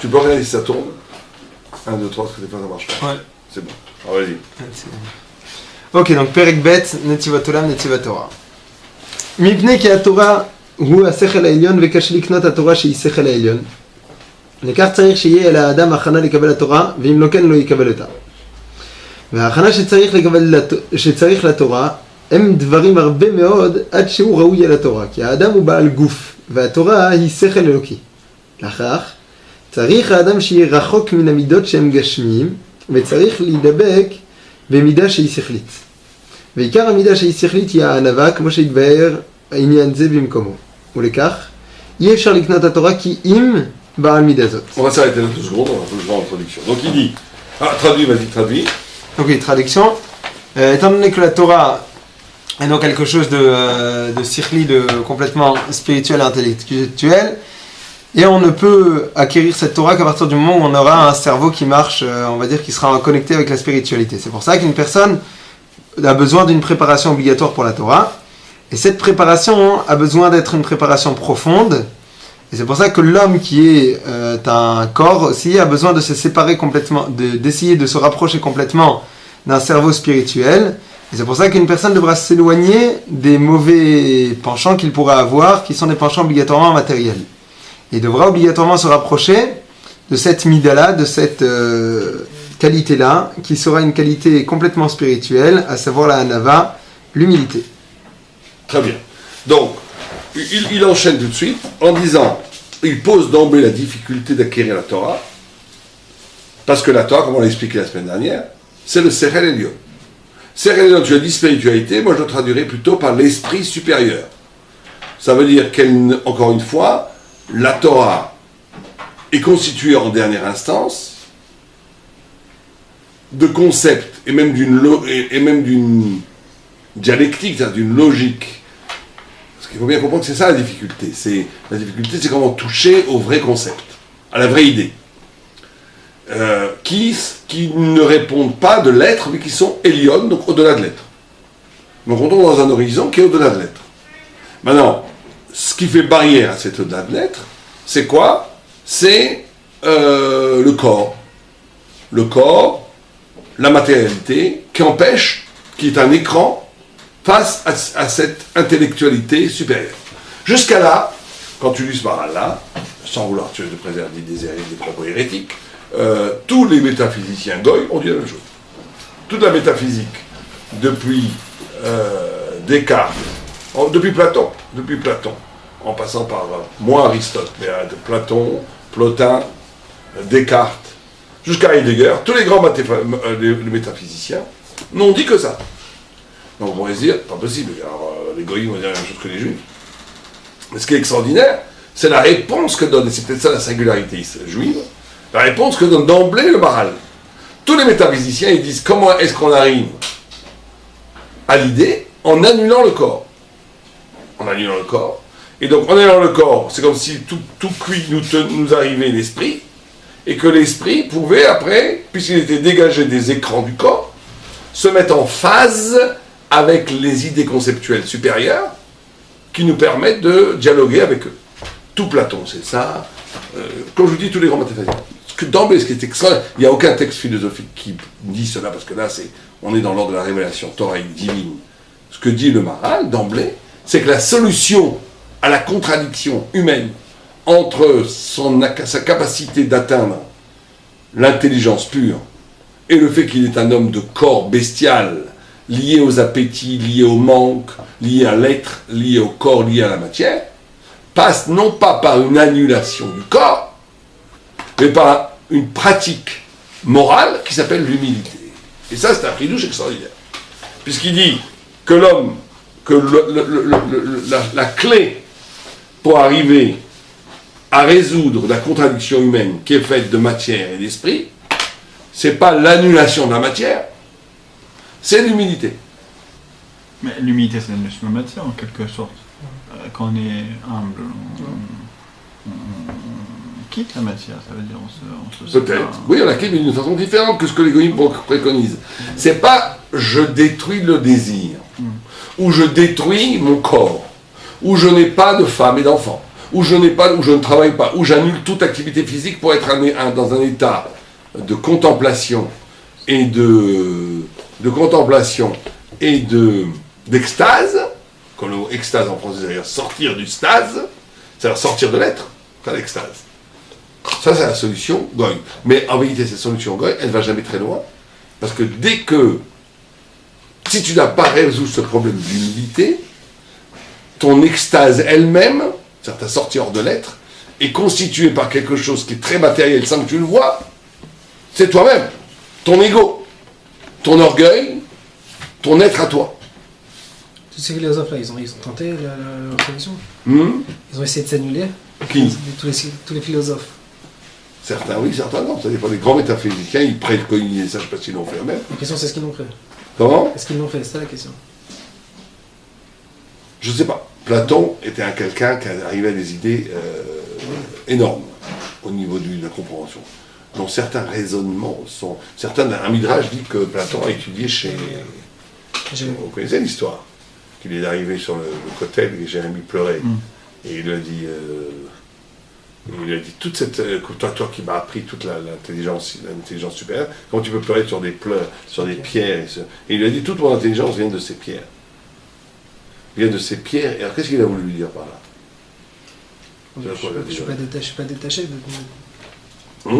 Tu peux regarder si ça tourne. 1, 2, 3, parce que des fois ça marche pas. Ouais. C'est bon. Alors vas-y. Ok, donc Perek Bet, Netivat Olam, Netivat Torah. Mipnei ki HaTorah hu השכל העליון וקשה לקנות התורה שהיא שכל העליון. לכך צריך שיהיה אל האדם הכנה לקבל התורה, ואם לא כן לא יקבל אותה. וההכנה שצריך לתורה הם דברים הרבה מאוד עד שהוא ראוי אל התורה, כי האדם הוא בעל גוף, והתורה היא שכל אלוקי. לכך צריך האדם שיהיה רחוק מן המידות שהם גשמיים, וצריך להידבק במידה שהיא שכלית. ועיקר המידה שהיא שכלית היא הענווה, כמו שהתבהר העניין זה במקומו. ולכך אי אפשר לקנות את התורה כי אם בעל מידה זאת. On va s'arrêter là 2 secondes, on va voir en traduction. Donc il dit, traduis, vas-y, traduis. Ok, traduction. Étant donné que la Torah est donc quelque chose de sikhli, de complètement spirituel et intellectuel, et on ne peut acquérir cette Torah qu'à partir du moment où on aura un cerveau qui marche, on va dire, qui sera connecté avec la spiritualité. C'est pour ça qu'une personne a besoin d'une préparation obligatoire pour la Torah, et cette préparation a besoin d'être une préparation profonde, et c'est pour ça que l'homme qui est un corps aussi a besoin de se séparer complètement, d'essayer de se rapprocher complètement d'un cerveau spirituel. Et c'est pour ça qu'une personne devra s'éloigner des mauvais penchants qu'il pourra avoir, qui sont des penchants obligatoirement matériels. Et il devra obligatoirement se rapprocher de cette mida-là, de cette qualité-là, qui sera une qualité complètement spirituelle, à savoir la hanava, l'humilité. Très bien. Donc, il enchaîne tout de suite en disant, il pose d'emblée la difficulté d'acquérir la Torah, parce que la Torah, comme on l'a expliqué la semaine dernière, c'est le Sechel Elyon. Sechel Elyon, tu as dit spiritualité, moi je le traduirais plutôt par l'esprit supérieur. Ça veut dire encore une fois, la Torah est constituée en dernière instance de concepts et même d'une dialectique, c'est-à-dire d'une logique. Il faut bien comprendre que c'est ça la difficulté. La difficulté, c'est comment toucher au vrai concept, à la vraie idée, qui ne répondent pas de l'être, mais qui sont Elion, donc au-delà de l'être. Donc on tombe dans un horizon qui est au-delà de l'être. Maintenant, ce qui fait barrière à cet au-delà de l'être, c'est quoi? C'est le corps. Le corps, la matérialité, qui est un écran, face à cette intellectualité supérieure. Jusqu'à là, quand tu lis ce maral-là, sans vouloir te préserver des propos hérétiques, tous les métaphysiciens goy ont dit la même chose. Toute la métaphysique, depuis Descartes, depuis Platon, en passant par moins Aristote, mais de Platon, Plotin, Descartes, jusqu'à Heidegger, tous les grands les métaphysiciens n'ont dit que ça. Donc on va se dire, pas possible, alors les goyim vont dire la même chose que les juifs. Mais ce qui est extraordinaire, c'est la réponse que donne, et c'est peut-être ça la singularité juive, la réponse que donne d'emblée le Maharal. Tous les métaphysiciens, ils disent comment est-ce qu'on arrive à l'idée en annulant le corps. En annulant le corps. Et donc en annulant le corps, c'est comme si tout cuit nous arrivait l'esprit, et que l'esprit pouvait après, puisqu'il était dégagé des écrans du corps, se mettre en phase avec les idées conceptuelles supérieures qui nous permettent de dialoguer avec eux. Tout Platon, c'est ça. Comme je vous dis, tous les grands mathématiciens. D'emblée, ce qui est extraordinaire, il n'y a aucun texte philosophique qui dit cela, parce que là, on est dans l'ordre de la révélation thoraïque divine. Ce que dit le Maharal, d'emblée, c'est que la solution à la contradiction humaine entre sa capacité d'atteindre l'intelligence pure et le fait qu'il est un homme de corps bestial, lié aux appétits, lié au manque, lié à l'être, lié au corps, lié à la matière, passe non pas par une annulation du corps, mais par une pratique morale qui s'appelle l'humilité. Et ça, c'est un chidouche extraordinaire. Puisqu'il dit que l'homme, que la clé pour arriver à résoudre la contradiction humaine qui est faite de matière et d'esprit, c'est pas l'annulation de la matière, c'est l'humilité. Mais l'humilité, c'est l'annulation de la matière, en quelque sorte. Quand on est humble, on quitte la matière, ça veut dire on se peut-être. Oui, on la quitte, mais d'une façon différente que ce que les goyim préconisent. C'est pas je détruis le désir, ou je détruis mon corps, ou je n'ai pas de femme et d'enfant, où je ne travaille pas, où j'annule toute activité physique pour être dans un état de contemplation et d'extase, comme le mot extase en français, c'est-à-dire sortir du stase, c'est-à-dire sortir de l'être, pas l'extase. Ça, c'est la solution Goy. Mais en vérité, cette solution Goy, elle ne va jamais très loin, parce que si tu n'as pas résolu ce problème d'humilité, ton extase elle-même, c'est-à-dire ta sortie hors de l'être, est constituée par quelque chose qui est très matériel sans que tu le vois, c'est toi-même, ton ego, ton orgueil, ton être à toi. Tous ces philosophes-là, ils ont tenté la révolution. Ils ont essayé de s'annuler. Qui? Tous les philosophes. Certains oui, certains non. Ça dépend des grands métaphysiciens, ils prennent cogner ça, je ne sais pas s'ils l'ont fait eux-mêmes. La question, c'est ce qu'ils l'ont fait. Comment? Est-ce qu'ils l'ont fait? C'est ça la question. Je ne sais pas. Platon était quelqu'un qui arrivait à des idées énormes au niveau de la compréhension. Donc certains raisonnements sont... un midrash dit que Platon a étudié chez... Vous connaissez l'histoire? Qu'il est arrivé sur le cotel et Jérémie pleurait. Et il lui a dit... toute cette... toi qui m'as appris toute l'intelligence supérieure, comment tu peux pleurer sur des pierres et il lui a dit, toute mon intelligence vient de ces pierres. Vient de ces pierres. Et alors qu'est-ce qu'il a voulu lui dire par là? Je ne suis pas détaché de... Je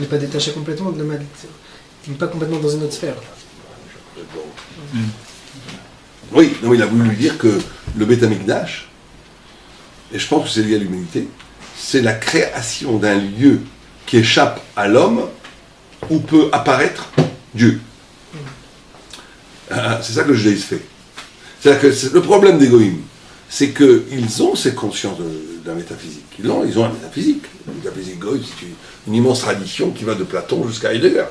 ne pas détaché complètement de la maladie. Il n'est pas complètement dans une autre sphère. Oui, non, il a voulu lui dire que le Beth Amikdash, et je pense que c'est lié à l'humanité, c'est la création d'un lieu qui échappe à l'homme où peut apparaître Dieu. C'est ça que le judaïsme fait. C'est-à-dire que le problème des goïms, c'est qu'ils ont cette conscience de la métaphysique. Ils ont la métaphysique. La métaphysique goï, c'est une immense tradition qui va de Platon jusqu'à Heidegger.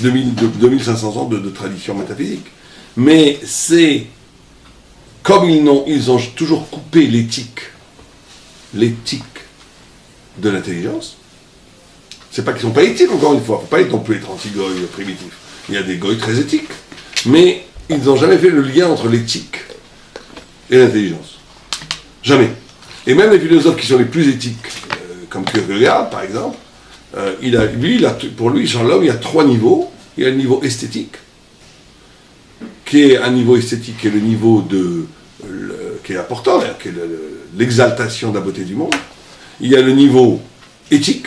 2500 ans de tradition métaphysique. Mais c'est comme ils ont toujours coupé l'éthique de l'intelligence. C'est pas qu'ils sont pas éthiques, encore une fois. Il ne faut pas non plus être anti-goï primitif. Il y a des goïs très éthiques. Mais ils n'ont jamais fait le lien entre l'éthique et l'intelligence. Jamais. Et même les philosophes qui sont les plus éthiques, comme Kierkegaard, par exemple, pour lui, sur l'homme, il y a 3 niveaux. Il y a le niveau esthétique, qui est un niveau esthétique, qui est le niveau qui est important, qui est l'exaltation de la beauté du monde. Il y a le niveau éthique,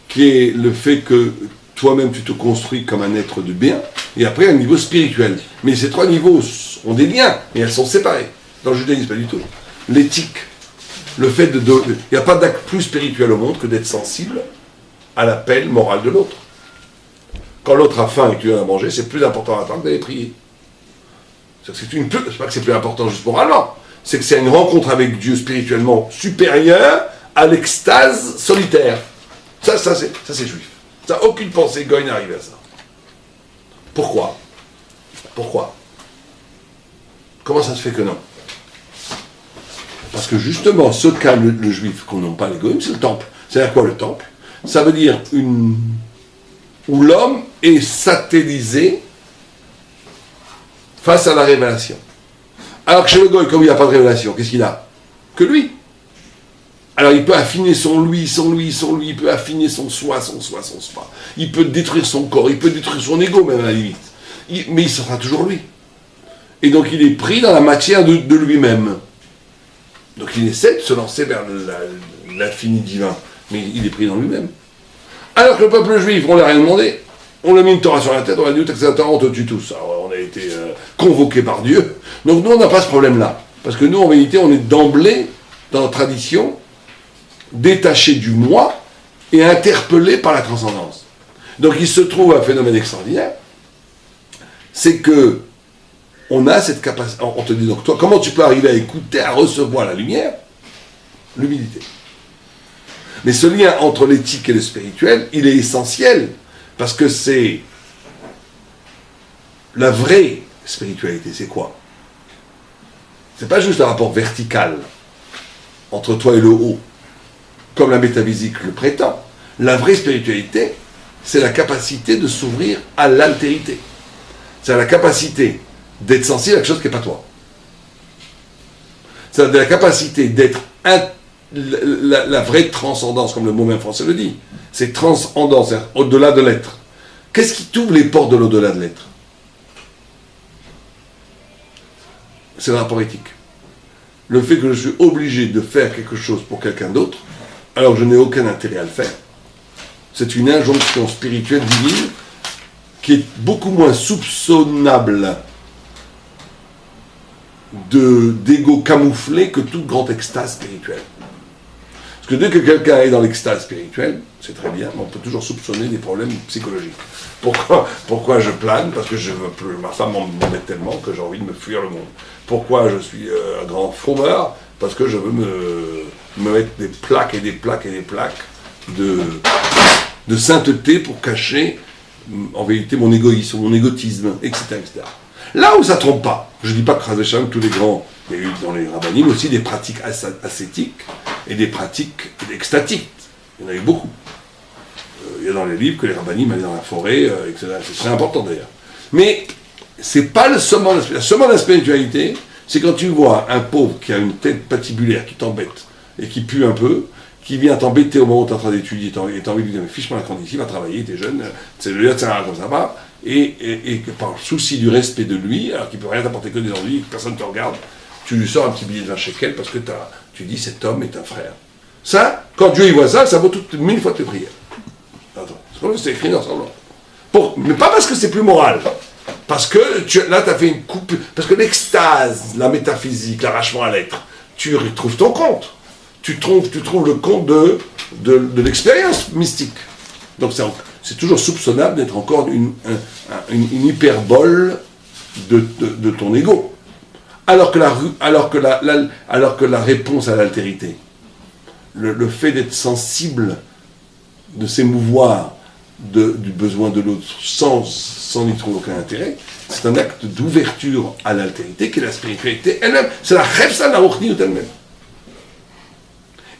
qui est le fait que toi-même tu te construis comme un être de bien, et après il y a un niveau spirituel. Mais ces 3 niveaux ont des liens, mais elles sont séparées. Dans le judaïsme, pas du tout. L'éthique, le fait il n'y a pas d'acte plus spirituel au monde que d'être sensible à l'appel moral de l'autre. Quand l'autre a faim et que tu viens à manger, c'est plus important à attendre d'aller prier. C'est pas que c'est plus important juste moralement, c'est que c'est une rencontre avec Dieu spirituellement supérieure à l'extase solitaire. Ça c'est juif. Ça, aucune pensée goy n'arrive à ça. Pourquoi? Comment ça se fait que non? Parce que justement, ce qu'a le juif qu'on n'a pas les goyim, c'est le temple. C'est-à-dire quoi le temple? Ça veut dire où l'homme est satellisé face à la révélation. Alors que chez le goy, comme il n'y a pas de révélation, qu'est-ce qu'il a? Que lui. Alors il peut affiner son lui, il peut affiner son soi. Il peut détruire son corps, il peut détruire son ego même à la limite. Mais il sera toujours lui. Et donc il est pris dans la matière de lui-même. Donc il essaie de se lancer vers l'infini divin, mais il est pris dans lui-même. Alors que le peuple juif, on ne lui a rien demandé. On lui a mis une Torah sur la tête, on a dit, on te tue tous. Alors on a été convoqués par Dieu. Donc nous, on n'a pas ce problème-là. Parce que nous, en vérité, on est d'emblée, dans notre tradition, détaché du moi et interpellé par la transcendance. Donc il se trouve un phénomène extraordinaire, c'est que on a cette capacité. On te dit donc, toi, comment tu peux arriver à écouter, à recevoir la lumière? L'humilité. Mais ce lien entre l'éthique et le spirituel, il est essentiel, parce que c'est la vraie spiritualité. C'est quoi? C'est pas juste un rapport vertical entre toi et le haut, comme la métaphysique le prétend. La vraie spiritualité, c'est la capacité de s'ouvrir à l'altérité. C'est la capacité d'être sensible à quelque chose qui n'est pas toi. C'est la capacité d'être la vraie transcendance, comme le mot même français le dit. C'est transcendant, c'est-à-dire au-delà de l'être. Qu'est-ce qui t'ouvre les portes de l'au-delà de l'être? C'est le rapport éthique. Le fait que je suis obligé de faire quelque chose pour quelqu'un d'autre, alors que je n'ai aucun intérêt à le faire, c'est une injonction spirituelle divine qui est beaucoup moins soupçonnable d'ego camouflé que toute grande extase spirituelle. Parce que dès que quelqu'un est dans l'extase spirituelle, c'est très bien, mais on peut toujours soupçonner des problèmes psychologiques. Pourquoi je plane? Parce que je veux plus, ma femme m'embête tellement que j'ai envie de me fuir le monde. Pourquoi je suis un grand frommeur? Parce que je veux me mettre des plaques et des plaques et des plaques de sainteté pour cacher en vérité mon égoïsme, mon égotisme, etc., etc. Là où ça ne trompe pas, je ne dis pas que Chas v'Shalom, tous les grands, il y a eu dans les rabbinim aussi des pratiques ascétiques et des pratiques extatiques. Il y en a eu beaucoup. Il y a dans les livres que les rabbinim allaient dans la forêt, etc. C'est important d'ailleurs. Mais c'est pas le summum de la summum de la spiritualité, c'est quand tu vois un pauvre qui a une tête patibulaire qui t'embête et qui pue un peu, qui vient t'embêter au moment où tu es en train d'étudier, et tu as envie de lui dire, mais fiche-moi la condition, il va travailler, tu es jeune, c'est le lieu de ça, comme ça va, et par souci du respect de lui, alors qu'il ne peut rien t'apporter que des ennuis, que personne ne te regarde, tu lui sors un petit billet de 20 shekels parce que tu dis, cet homme est un frère. Ça, quand Dieu y voit ça, ça vaut 1000 fois tes prières. Attends, c'est écrit dans son nom. Mais pas parce que c'est plus moral, parce que là, tu as fait une coupe, parce que l'extase, la métaphysique, l'arrachement à l'être, tu retrouves ton compte. Tu trouves le compte de l'expérience mystique. Donc c'est toujours soupçonnable d'être encore une hyperbole de ton ego. Alors que la réponse à l'altérité, le fait d'être sensible, de s'émouvoir du besoin de l'autre sans y trouver aucun intérêt, c'est un acte d'ouverture à l'altérité qui est la spiritualité elle-même. C'est la chefsa la rochniut elle-même.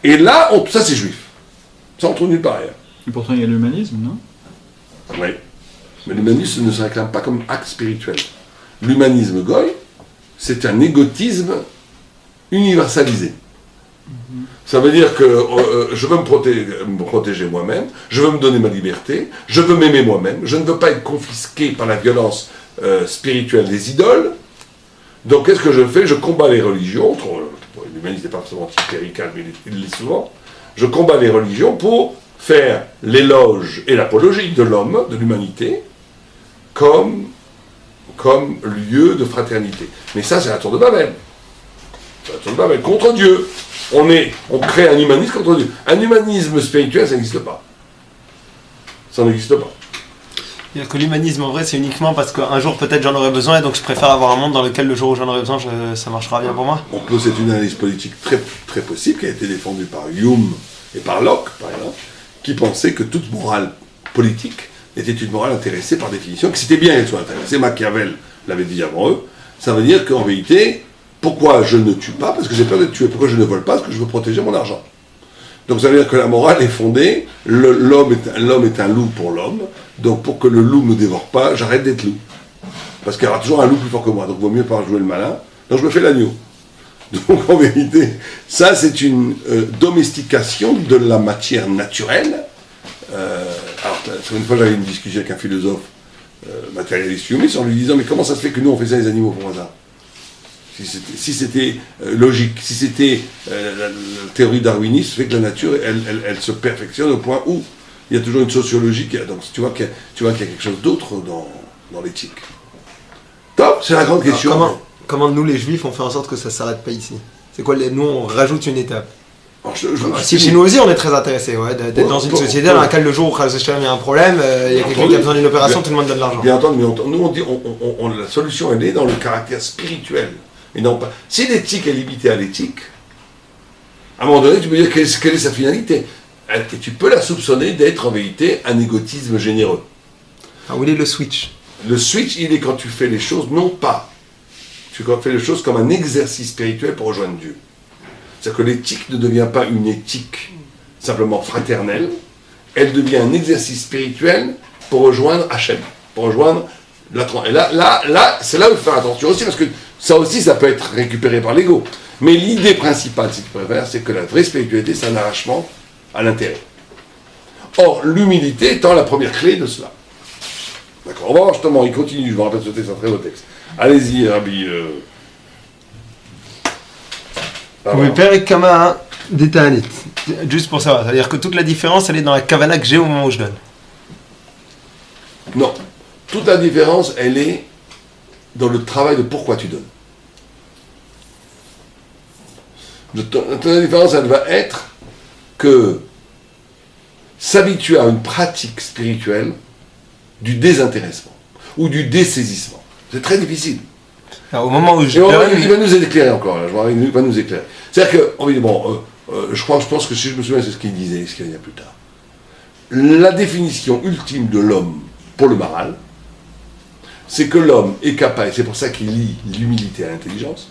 Et là, ça c'est juif. Ça on trouve nulle part ailleurs. Et pourtant il y a l'humanisme, non? Oui. Mais l'humanisme ne se réclame pas comme acte spirituel. L'humanisme goy, c'est un égotisme universalisé. Ça veut dire que je veux me protéger moi-même, je veux me donner ma liberté, je veux m'aimer moi-même, je ne veux pas être confisqué par la violence spirituelle des idoles. Donc qu'est-ce que je fais? Je combats les religions. L'humanisme n'est pas forcément anticlérical, mais il l'est souvent. Je combats les religions pour faire l'éloge et l'apologie de l'homme, de l'humanité, comme lieu de fraternité. Mais ça, c'est la tour de Babel. C'est la tour de Babel contre Dieu. On crée un humanisme contre Dieu. Un humanisme spirituel, ça n'existe pas. Ça n'existe pas. C'est-à-dire que l'humanisme, en vrai, c'est uniquement parce qu'un jour, peut-être, j'en aurai besoin, et donc je préfère avoir un monde dans lequel, le jour où j'en aurai besoin, ça marchera bien pour moi. C'est une analyse politique très, très possible, qui a été défendue par Hume et par Locke, par exemple, qui pensaient que toute morale politique était une morale intéressée par définition, que c'était bien qu'elle soit intéressée. Machiavel l'avait dit avant eux. Ça veut dire qu'en vérité, pourquoi je ne tue pas? Parce que j'ai peur d'être tué. Pourquoi je ne vole pas? Parce que je veux protéger mon argent. Donc ça veut dire que la morale est fondée, l'homme est un loup pour l'homme, donc pour que le loup ne me dévore pas, j'arrête d'être loup. Parce qu'il y aura toujours un loup plus fort que moi, donc il vaut mieux pas jouer le malin, donc je me fais l'agneau. Donc en vérité, ça c'est une domestication de la matière naturelle. Alors une fois j'avais une discussion avec un philosophe matérialiste humaniste en lui disant, mais comment ça se fait que nous on fait ça les animaux pour hasard? Si c'était logique, si c'était la théorie darwiniste, fait que la nature, elle se perfectionne au point où il y a toujours une sociologie. Donc tu vois qu'il y a quelque chose d'autre dans l'éthique. Top, c'est la grande question. Alors, comment nous, les juifs, on fait en sorte que ça ne s'arrête pas ici? C'est quoi, nous, on rajoute une étape? Si chez nous aussi, on est très intéressés d'être dans une société dans laquelle le jour où il y a un problème, il y a quelqu'un qui a besoin d'une opération, tout le monde donne de l'argent. Bien entendu, mais nous, on dit, la solution, elle est dans le caractère spirituel. Et non pas. Si l'éthique est limitée à l'éthique, à un moment donné, tu peux dire quelle est sa finalité. Et tu peux la soupçonner d'être en vérité un égotisme généreux. Ah, où est le switch? Le switch, il est quand tu fais les choses, non pas. Tu fais les choses comme un exercice spirituel pour rejoindre Dieu. C'est-à-dire que l'éthique ne devient pas une éthique simplement fraternelle, elle devient un exercice spirituel pour rejoindre Hachem, pour rejoindre la... Et là, c'est là où il faut faire attention aussi, parce que ça aussi, ça peut être récupéré par l'ego. Mais l'idée principale, si tu préfères, c'est que la vraie spiritualité, c'est un arrachement à l'intérêt. Or, l'humilité étant la première clé de cela. D'accord, on va voir justement, il continue, je me rappelle ce texte, c'est un très beau texte. Allez-y, Rabbi. Oui, Perek Kama des Ta'anit. Juste pour savoir, c'est-à-dire que toute la différence, elle est dans la kavana que j'ai au moment où je donne. Non. Toute la différence, elle est dans le travail de pourquoi tu donnes. La différence, elle va être que s'habituer à une pratique spirituelle du désintéressement ou du dessaisissement. C'est très difficile. Alors, au moment où je donne... Il va nous éclairer encore, là. Il va nous éclairer. C'est-à-dire que, on dit, bon, je pense que si je me souviens, c'est ce qu'il disait, ce qu'il y a plus tard. La définition ultime de l'homme pour le Maral, c'est que l'homme est capable, et c'est pour ça qu'il lie l'humilité à l'intelligence,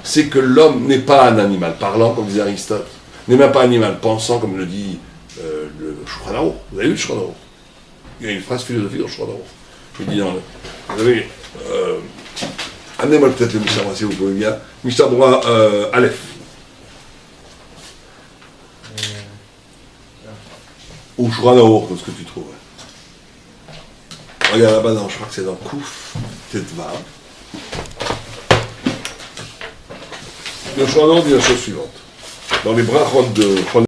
c'est que l'homme n'est pas un animal parlant, comme disait Aristote, n'est même pas un animal pensant, comme le dit le Shulchan Aruch. Vous avez lu le Shulchan Aruch? Il y a une phrase philosophique dans le Shulchan Aruch. Il dit, vous avez... amenez-moi peut-être le Mishnah droit, si vous pouvez bien. Mishnah droit Aleph. Ou Shulchan Aruch, comme ce que tu trouves. Regarde là-bas, je crois que c'est dans Kouf, Tetva. Le Shulchan Aruch dit la chose suivante. Dans les brachot de